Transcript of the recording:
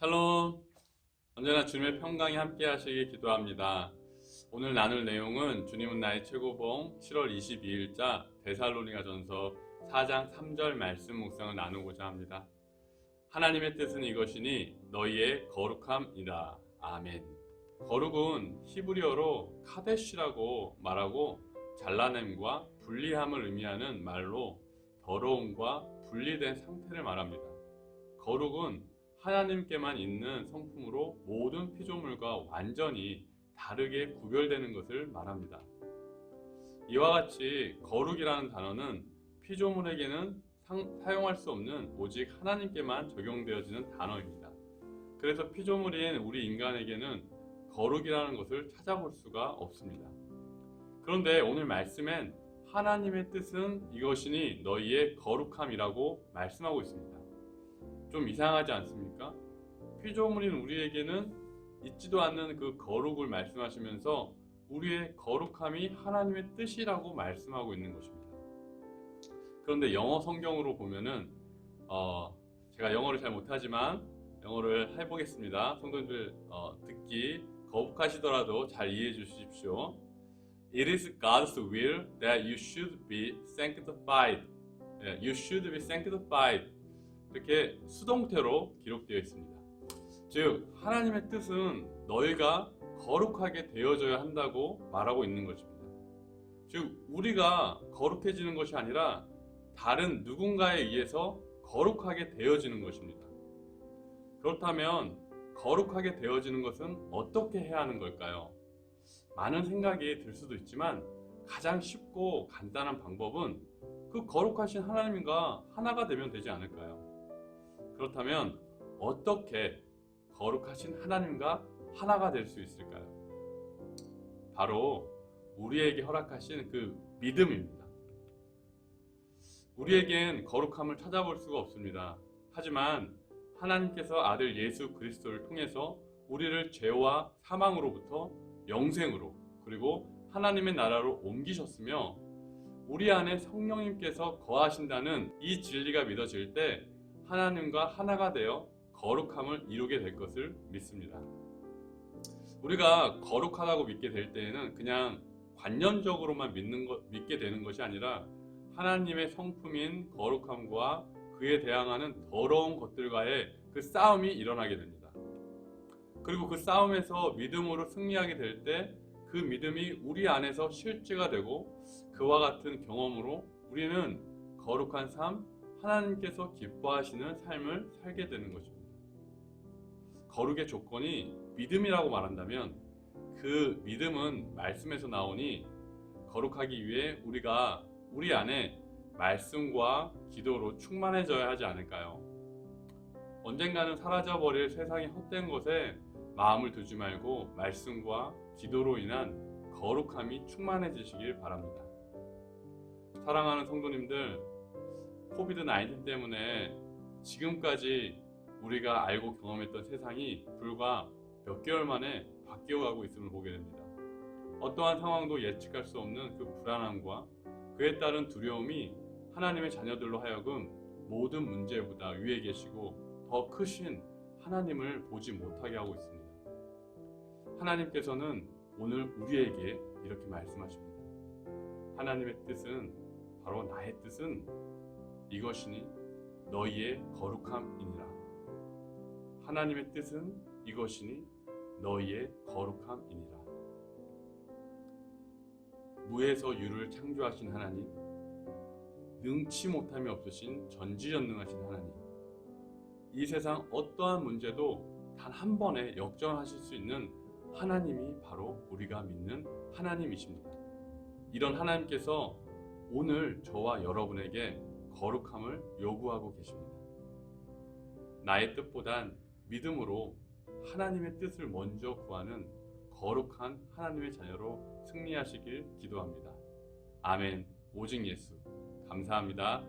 샬롬! 언제나 주님의 평강이 함께 하시길 기도합니다. 오늘 나눌 내용은 주님은 나의 최고봉 7월 22일자 데살로니가전서 4장 3절 말씀 묵상을 나누고자 합니다. 하나님의 뜻은 이것이니 너희의 거룩함이다. 아멘. 거룩은 히브리어로 카데시라고 말하고 잘라냄과 분리함을 의미하는 말로 더러움과 분리된 상태를 말합니다. 거룩은 하나님께만 있는 성품으로 모든 피조물과 완전히 다르게 구별되는 것을 말합니다. 이와 같이 거룩이라는 단어는 피조물에게는 사용할 수 없는 오직 하나님께만 적용되어지는 단어입니다. 그래서 피조물인 우리 인간에게는 거룩이라는 것을 찾아볼 수가 없습니다. 그런데 오늘 말씀엔 하나님의 뜻은 이것이니 너희의 거룩함이라고 말씀하고 있습니다. 좀 이상하지 않습니까? 피조물인 우리에게는 있지도 않는 그 거룩을 말씀하시면서 우리의 거룩함이 하나님의 뜻이라고 말씀하고 있는 것입니다. 그런데 영어 성경으로 보면은 제가 영어를 잘 못하지만 영어를 해보겠습니다. 성도님들 듣기 거북하시더라도 잘 이해해 주십시오. It is God's will that you should be sanctified. You should be sanctified. 이렇게 수동태로 기록되어 있습니다. 즉 하나님의 뜻은 너희가 거룩하게 되어져야 한다고 말하고 있는 것입니다. 즉 우리가 거룩해지는 것이 아니라 다른 누군가에 의해서 거룩하게 되어지는 것입니다. 그렇다면 거룩하게 되어지는 것은 어떻게 해야 하는 걸까요? 많은 생각이 들 수도 있지만 가장 쉽고 간단한 방법은 그 거룩하신 하나님과 하나가 되면 되지 않을까요? 그렇다면 어떻게 거룩하신 하나님과 하나가 될 수 있을까요? 바로 우리에게 허락하신 그 믿음입니다. 우리에겐 거룩함을 찾아볼 수가 없습니다. 하지만 하나님께서 아들 예수 그리스도를 통해서 우리를 죄와 사망으로부터 영생으로 그리고 하나님의 나라로 옮기셨으며 우리 안에 성령님께서 거하신다는 이 진리가 믿어질 때 하나님과 하나가 되어 거룩함을 이루게 될 것을 믿습니다. 우리가 거룩하다고 믿게 될 때에는 그냥 관념적으로만 믿게 되는 것이 아니라 하나님의 성품인 거룩함과 그에 대항하는 더러운 것들과의 그 싸움이 일어나게 됩니다. 그리고 그 싸움에서 믿음으로 승리하게 될 때 그 믿음이 우리 안에서 실제가 되고 그와 같은 경험으로 우리는 거룩한 삶, 하나님께서 기뻐하시는 삶을 살게 되는 것입니다. 거룩의 조건이 믿음이라고 말한다면 그 믿음은 말씀에서 나오니 거룩하기 위해 우리가 우리 안에 말씀과 기도로 충만해져야 하지 않을까요? 언젠가는 사라져버릴 세상의 헛된 것에 마음을 두지 말고 말씀과 기도로 인한 거룩함이 충만해지시길 바랍니다. 사랑하는 성도님들, 코비드-19 때문에 지금까지 우리가 알고 경험했던 세상이 불과 몇 개월 만에 바뀌어가고 있음을 보게 됩니다. 어떠한 상황도 예측할 수 없는 그 불안함과 그에 따른 두려움이 하나님의 자녀들로 하여금 모든 문제보다 위에 계시고 더 크신 하나님을 보지 못하게 하고 있습니다. 하나님께서는 오늘 우리에게 이렇게 말씀하십니다. 하나님의 뜻은 바로 나의 뜻은 이것이니 너희의 거룩함이니라. 하나님의 뜻은 이것이니 너희의 거룩함이니라. 무에서 유를 창조하신 하나님, 능치 못함이 없으신 전지전능하신 하나님, 이 세상 어떠한 문제도 단 한 번에 역전하실 수 있는 하나님이 바로 우리가 믿는 하나님이십니다. 이런 하나님께서 오늘 저와 여러분에게 거룩함을 요구하고 계십니다. 나의 뜻보단 믿음으로 하나님의 뜻을 먼저 구하는 거룩한 하나님의 자녀로 승리하시길 기도합니다. 아멘. 오직 예수. 감사합니다.